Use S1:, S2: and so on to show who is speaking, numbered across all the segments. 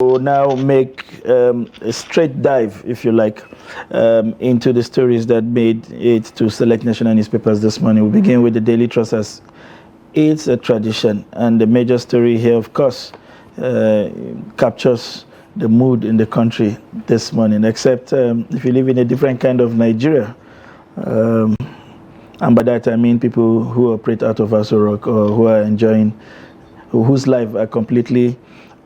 S1: We'll now make a straight dive, if you like, into the stories that made it to select national newspapers this morning. We'll begin with the Daily Trust, as it's a tradition. And the major story here, of course, captures the mood in the country this morning, except if you live in a different kind of Nigeria. And by that I mean people who operate out of Aso Rock, or who are enjoying, whose life are completely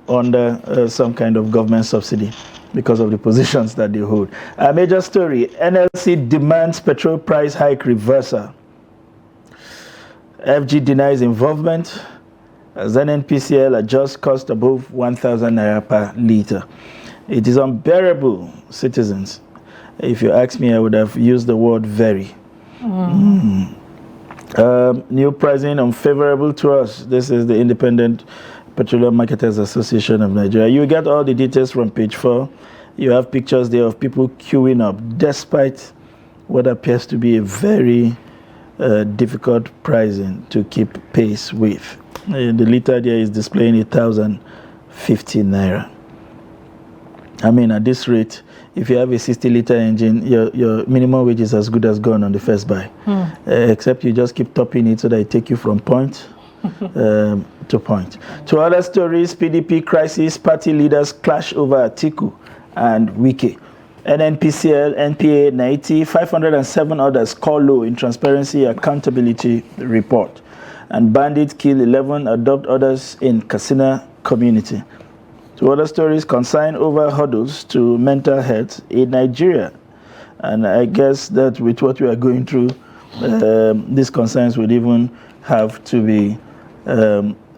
S1: under some kind of government subsidy because of the positions that they hold. A major story: NLC demands petrol price hike reversal. FG denies involvement as NNPCL adjusts cost above 1,000 naira per litre. It is unbearable, citizens. If you ask me, I would have used the word very. New pricing unfavorable to us. This is the Independent Petroleum Marketers Association of Nigeria. You get all the details from page 4. You have pictures there of people queuing up despite what appears to be a very difficult pricing to keep pace with. The liter there is displaying 1,050 naira. I mean, at this rate, if you have a 60-liter engine, your minimum wage is as good as gone on the first buy. Except you just keep topping it so that it take you from point to point. To other stories: PDP crisis, party leaders clash over Atiku and Wike. NNPCL, NPA 90, 507 others call low in transparency accountability report. And bandits kill 11, adopt others in Katsina community. To other stories: concern over hurdles to mental health in Nigeria. And I guess that with what we are going through, these concerns would even have to be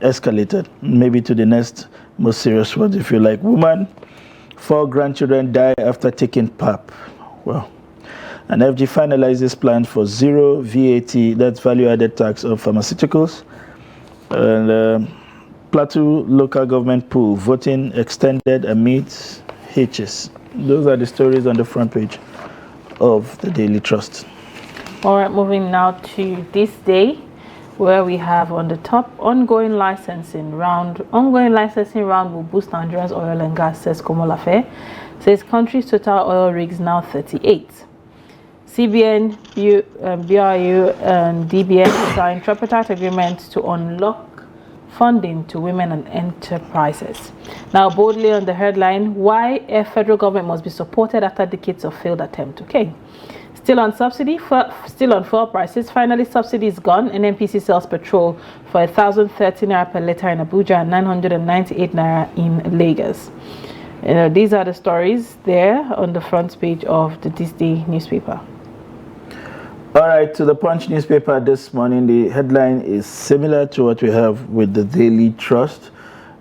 S1: escalated, maybe to the next most serious one, if you like. Woman, 4 grandchildren die after taking PAP. Well, and FG finalizes plan for zero VAT, that's value-added tax, of pharmaceuticals. And Plateau local government pool voting extended amid hitches. Those are the stories on the front page of the Daily Trust.
S2: All right, moving now to this day, where we have on the top: ongoing licensing round will boost Nigeria's oil and gas, says Komolafe. Says country's total oil rigs now 38. CBN, BRU and DBN signed tripartite agreement to unlock funding to women and enterprises. Now, boldly on the headline: why a federal government must be supported after decades of failed attempt. Okay. Still on subsidy, still on fuel prices. Finally, subsidy is gone. NNPC sells petrol for 1,030 naira per litre in Abuja and 998 naira in Lagos. These are the stories there on the front page of the This Day newspaper.
S1: All right, to the Punch newspaper this morning, the headline is similar to what we have with the Daily Trust.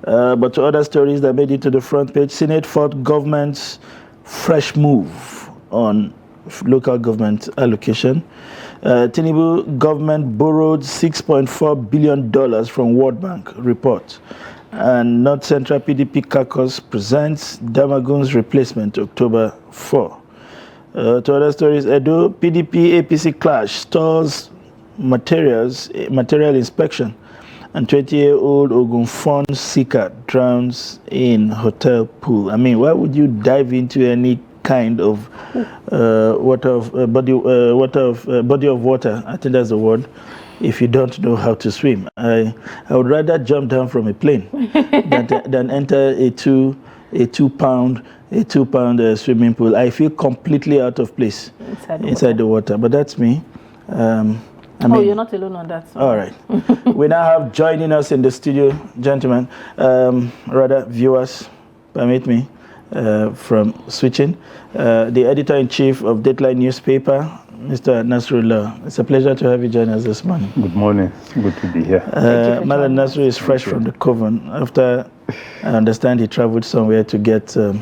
S1: But to other stories that made it to the front page: Senate fought government's fresh move on local government allocation. Tinubu government borrowed $6.4 billion from World Bank report. And North Central PDP caucus presents Damagun's replacement October 4. To other stories: Edo PDP APC clash stores material inspection, and 20-year-old Ogunfon seeker drowns in hotel pool. I mean, why would you dive into any kind of body of water? I think that's the word. If you don't know how to swim, I would rather jump down from a plane than enter a two pound swimming pool. I feel completely out of place inside the water. But that's me.
S2: You're not alone on that. So.
S1: All right. We now have joining us in the studio, gentlemen, rather viewers, permit me, from switching, the editor-in-chief of Deadline newspaper, Mr. Nasrullah. It's a pleasure to have you join us this morning.
S3: Good morning. It's good to be here.
S1: Malam Nasru is fresh from the Coven after, I understand, he traveled somewhere to get to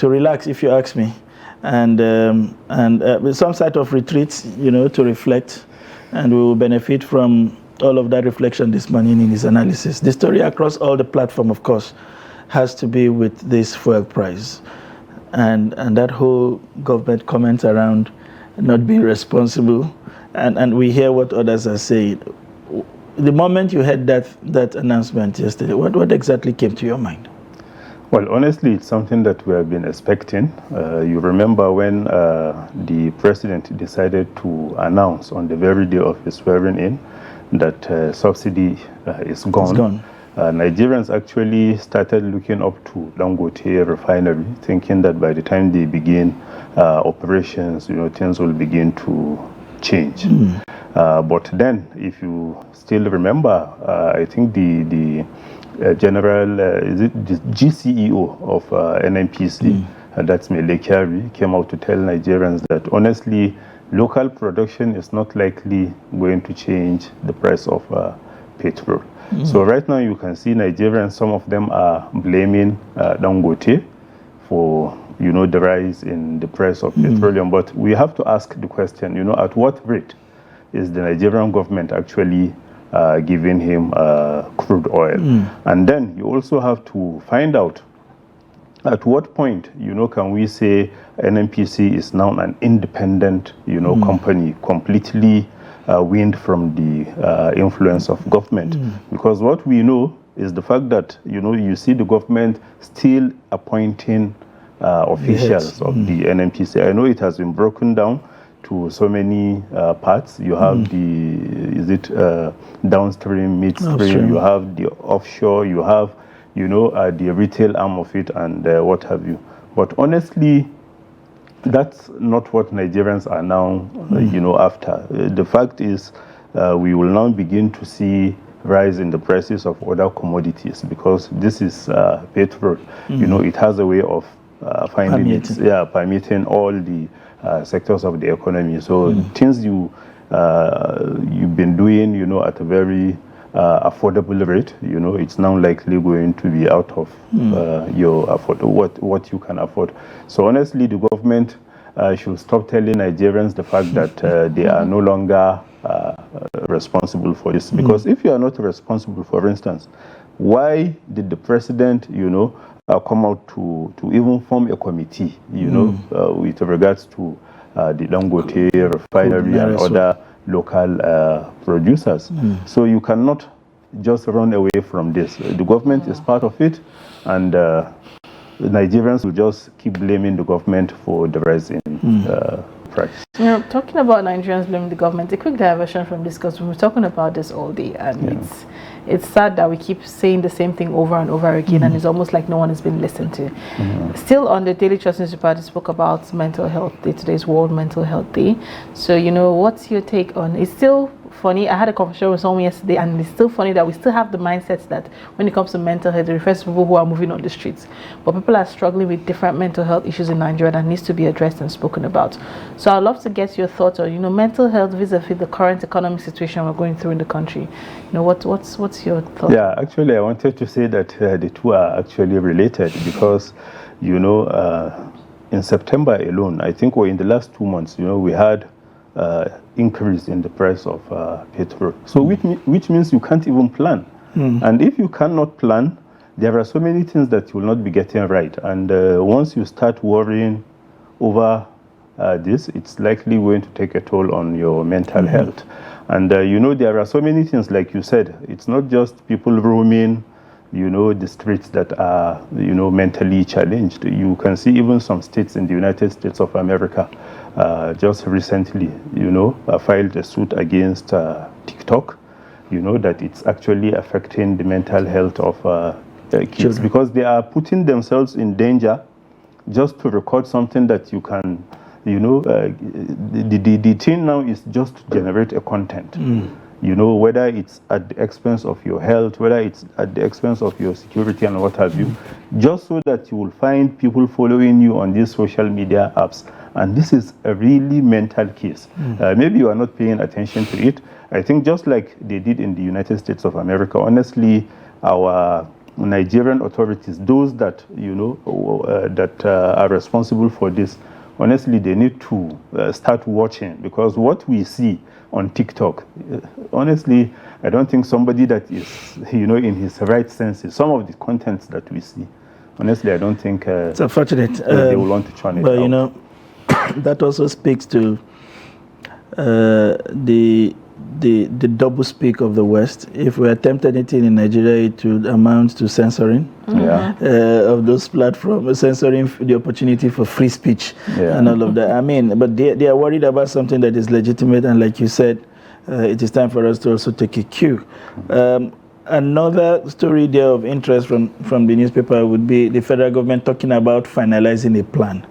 S1: relax, if you ask me, and with some sort of retreat, to reflect, and we will benefit from all of that reflection this morning in his analysis. The story across all the platform, of course, has to be with this fuel price, and that whole government comment around not being responsible, and we hear what others are saying. The moment you heard that announcement yesterday, what exactly came to your mind?
S3: Well, honestly, it's something that we have been expecting. You remember when the president decided to announce on the very day of his swearing in that subsidy is gone.
S1: It's gone.
S3: Nigerians actually started looking up to Dangote refinery, thinking that by the time they begin operations, things will begin to change. But then, if you still remember, I think the general, is it the GCEO of NNPC, that's Mele Kyari, came out to tell Nigerians that honestly, local production is not likely going to change the price of petrol. So right now you can see Nigerians, some of them are blaming Dangote for the rise in the price of petroleum. But we have to ask the question, at what rate is the Nigerian government actually giving him crude oil? And then you also have to find out at what point, can we say NNPC is now an independent, company, completely weaned from the influence of government? Because what we know is the fact that, you see the government still appointing officials of the NNPC. I know it has been broken down to so many parts. You have the downstream, midstream, you have the offshore, you have the retail arm of it, and what have you. But honestly, that's not what Nigerians are now after. The fact is, we will now begin to see rise in the prices of other commodities, because this is petrol. It has a way of permeating all the sectors of the economy. So things you've been doing, at a very affordable rate, it's now likely going to be out of your what you can afford. So honestly, the government should stop telling Nigerians the fact that they are no longer responsible for this. Because if you are not responsible, for instance, why did the president, come out to even form a committee, with regards to the Dangote refinery and other local producers? So you cannot just run away from this. The government is part of it, and Nigerians will just keep blaming the government for the rise in price.
S2: Talking about Nigerians blaming the government, a quick diversion from this, because we're talking about this all day, and it's sad that we keep saying the same thing over and over again, and it's almost like no one has been listened to. Still on the Daily Trust newspaper, they spoke about Mental Health Day. Today's World Mental Health Day. So, what's your take on it? It's still funny. I had a conversation with someone yesterday, and it's still funny that we still have the mindset that when it comes to mental health, it refers to people who are moving on the streets. But people are struggling with different mental health issues in Nigeria that needs to be addressed and spoken about. So I'd love to get your thoughts on, mental health vis-a-vis the current economic situation we're going through in the country. What's your thought?
S3: Yeah, actually, I wanted to say that the two are actually related, because, in September alone, I think, or in the last 2 months, we had increase in the price of petrol. So which means you can't even plan. And if you cannot plan, there are so many things that you will not be getting right. And once you start worrying over this, it's likely going to take a toll on your mental health. And there are so many things, like you said. It's not just people roaming, the streets that are, mentally challenged. You can see even some states in the United States of America just recently, filed a suit against TikTok, that it's actually affecting the mental health of kids, because they are putting themselves in danger just to record something that you can, the thing now is just to generate a content. Whether it's at the expense of your health, whether it's at the expense of your security and what have you, just so that you will find people following you on these social media apps. And this is a really mental case. Maybe you are not paying attention to it. I think just like they did in the United States of America, honestly, our Nigerian authorities, those that, are responsible for this, honestly, they need to start watching, because what we see on TikTok, honestly, I don't think somebody that is, in his right senses, some of the contents that we see, honestly, I don't think
S1: it's unfortunate.
S3: They will want to churn it out.
S1: That also speaks to the the double speak of the West. If we attempt anything in Nigeria, it would amount to censoring of those platforms, censoring the opportunity for free speech and all of that. I mean, but they are worried about something that is legitimate, and like you said, it is time for us to also take a cue. Another story there of interest from the newspaper would be the federal government talking about finalizing a plan.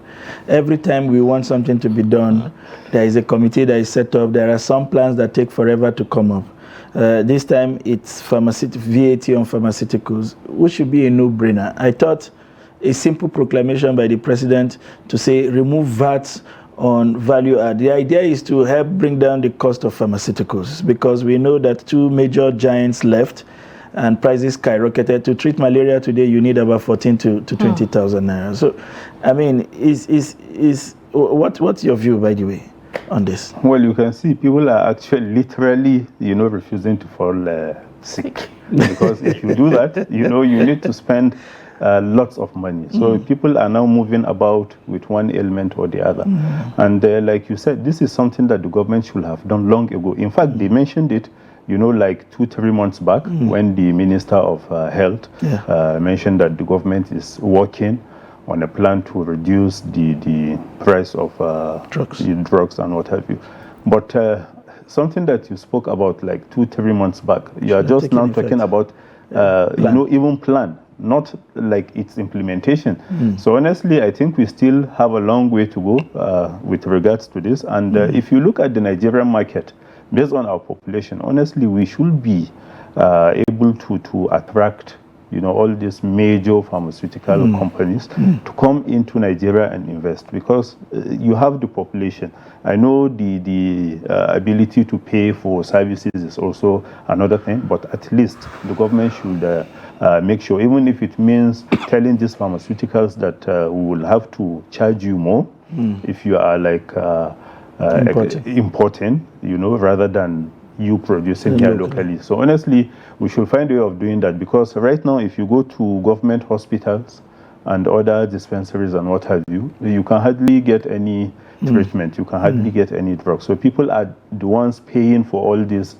S1: Every time we want something to be done, there is a committee that is set up. There are some plans that take forever to come up. This time it's VAT on pharmaceuticals, which should be a no-brainer. I thought a simple proclamation by the president to say remove VAT on value add. The idea is to help bring down the cost of pharmaceuticals, because we know that two major giants left and prices skyrocketed. To treat malaria today, you need about 14 to 20,000 naira. So, I mean, what's your view, by the way, on this?
S3: Well, you can see people are actually literally, refusing to fall sick. Because if you do that, you need to spend lots of money. So people are now moving about with one ailment or the other. And like you said, this is something that the government should have done long ago. In fact, they mentioned it, like 2-3 months back, when the Minister of Health mentioned that the government is working on a plan to reduce the price of drugs and what have you. But something that you spoke about like 2-3 months back, you are just now talking about, even plan, not like its implementation. So honestly, I think we still have a long way to go with regards to this. And if you look at the Nigerian market, based on our population, honestly, we should be able to attract, all these major pharmaceutical companies to come into Nigeria and invest, because you have the population. I know the ability to pay for services is also another thing, but at least the government should make sure, even if it means telling these pharmaceuticals that we will have to charge you more if you are like importing, rather than you producing here locally. So honestly, we should find a way of doing that, because right now, if you go to government hospitals and other dispensaries and what have you, you can hardly get any treatment, you can hardly get any drugs. So people are the ones paying for all these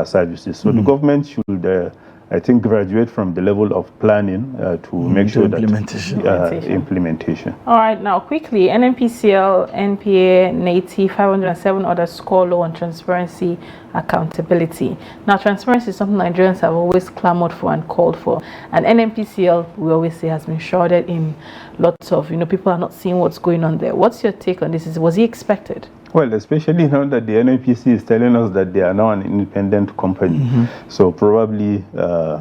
S3: services. So the government should, I think, graduate from the level of planning to make sure that implementation.
S2: All right, now quickly, NNPCL, NPA, NATI, 507 others score low on transparency, accountability. Now, transparency is something Nigerians have always clamored for and called for. And NNPCL, we always say, has been shrouded in lots of, people are not seeing what's going on there. What's your take on this? Was he expected?
S3: Well, especially now that the NNPC is telling us that they are now an independent company. So probably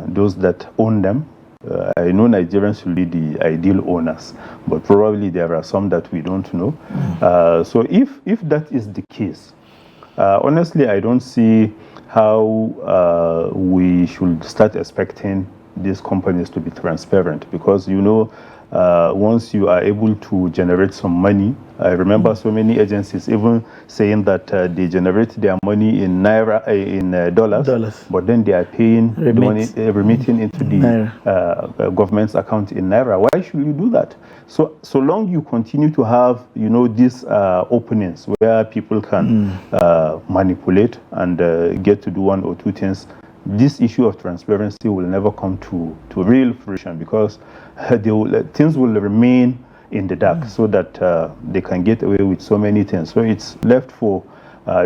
S3: those that own them, I know Nigerians will be the ideal owners, but probably there are some that we don't know. So if that is the case, honestly, I don't see how we should start expecting these companies to be transparent, because once you are able to generate some money, I remember so many agencies even saying that they generate their money in naira, in dollars, but then they are paying the money, remitting into the government's account in naira. Why should you do that? So long you continue to have, these openings where people can manipulate and get to do one or two things, this issue of transparency will never come to real fruition, because things will remain in the dark, so that they can get away with so many things. So it's left for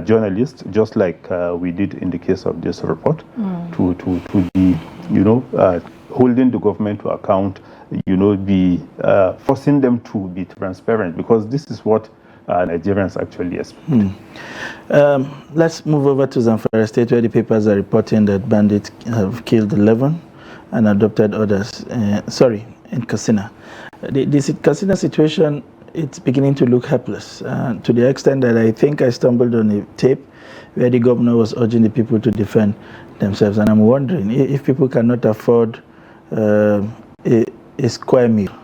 S3: journalists, just like we did in the case of this report, to be, holding the government to account, be forcing them to be transparent, because this is what Nigerians actually expect.
S1: Let's move over to Zamfara State, where the papers are reporting that bandits have killed 11 and adopted others. In Katsina. This Katsina situation, it's beginning to look helpless, to the extent that I think I stumbled on a tape where the governor was urging the people to defend themselves. And I'm wondering if people cannot afford a square meal,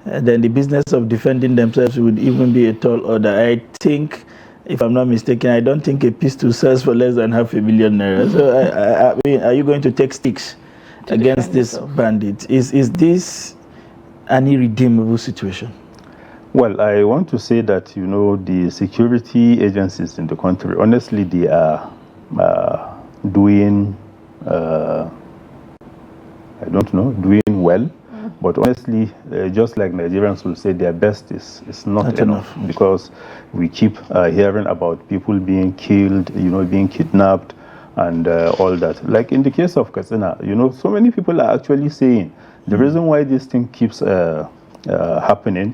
S1: then the business of defending themselves would even be a tall order. I think, if I'm not mistaken, I don't think a pistol sells for less than 500,000 naira. So I mean, are you going to take sticks against this bandit? Is this an irredeemable situation?
S3: Well, I want to say that, the security agencies in the country, honestly, they are doing, I don't know, doing well. But honestly, just like Nigerians will say, their best is not enough, because we keep hearing about people being killed, being kidnapped, and all that. Like in the case of Katsina, so many people are actually saying the reason why this thing keeps happening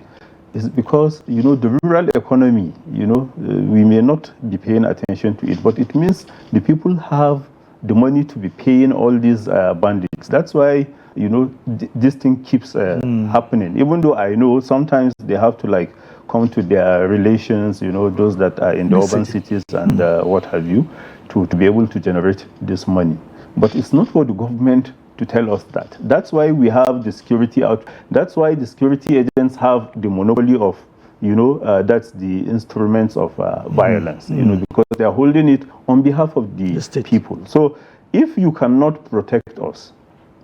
S3: is because, the rural economy, we may not be paying attention to it, but it means the people have the money to be paying all these bandits. That's why, this thing keeps happening. Even though I know sometimes they have to come to their relations, those that are in the urban cities and what have you, to be able to generate this money. But it's not for the government to tell us that. That's why we have the security out. That's why the security agents have the monopoly of, that's the instruments of violence, because they are holding it on behalf of the people. So if you cannot protect us,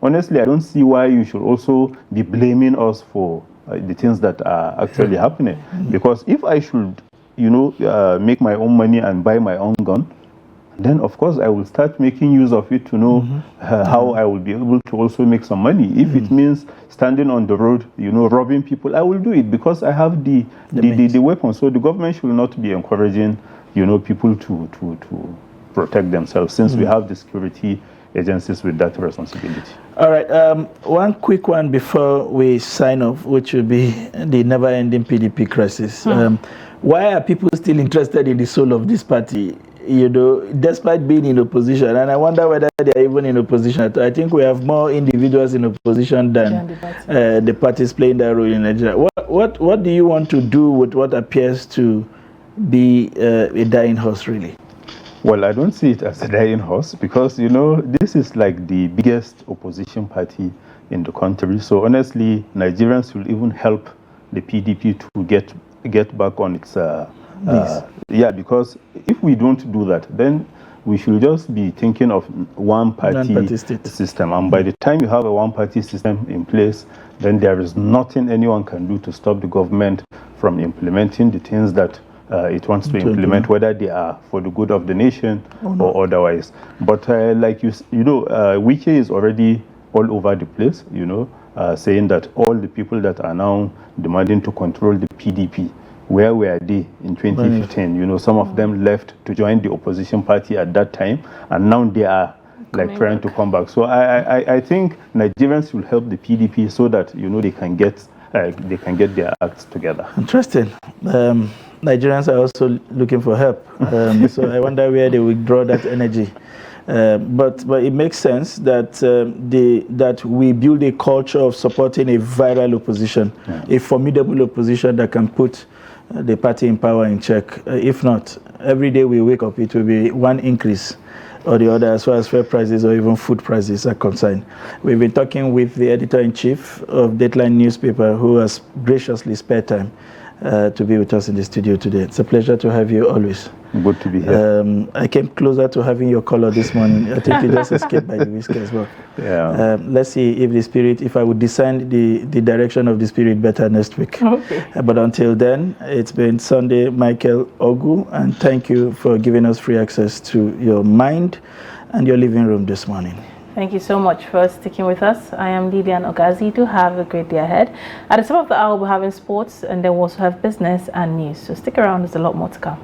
S3: honestly, I don't see why you should also be blaming us for the things that are actually happening. Because if I should, make my own money and buy my own gun, then of course I will start making use of it to know how I will be able to also make some money. If it means standing on the road, robbing people, I will do it because I have the weapon. So the government should not be encouraging, people to protect themselves, since we have the security agencies with that responsibility.
S1: All right, one quick one before we sign off, which will be the never-ending PDP crisis. Why are people still interested in the soul of this party? Despite being in opposition, and I wonder whether they are even in opposition. I think we have more individuals in opposition than the parties playing that role in Nigeria. What do you want to do with what appears to be a dying horse, really?
S3: Well, I don't see it as a dying horse because, this is like the biggest opposition party in the country. So honestly, Nigerians will even help the PDP to get back on its because if we don't do that, then we should just be thinking of one-party system. And by the time you have a one-party system in place, then there is nothing anyone can do to stop the government from implementing the things that it wants to implement, whether they are for the good of the nation or otherwise. But Wike is already all over the place, saying that all the people that are now demanding to control the PDP, where were they in 2015? Some of them left to join the opposition party at that time, and now they are trying to come back. So I think Nigerians will help the PDP so that they can get their acts together. Interesting.
S1: Nigerians are also looking for help, so I wonder where they will draw that energy. But it makes sense that that we build a culture of supporting a viral opposition, a formidable opposition that can put the party in power in check. If not, every day we wake up, it will be one increase or the other as far as fuel prices or even food prices are concerned. We've been talking with the editor-in-chief of Dateline newspaper, who has graciously spared time to be with us in the studio today. It's a pleasure to have you always.
S3: Good to be here.
S1: I came closer to having your color this morning. I think you just escaped by the whisker as well.
S3: Yeah.
S1: Let's see if I would discern the direction of the spirit better next week.
S2: Okay.
S1: But until then, it's been Sunday Michael Ogu, and thank you for giving us free access to your mind and your living room this morning.
S2: Thank you so much for sticking with us. I am Lilian Ogazi. Do have a great day ahead. At the top of the hour, we're having sports, and then we'll also have business and news. So stick around, there's a lot more to come.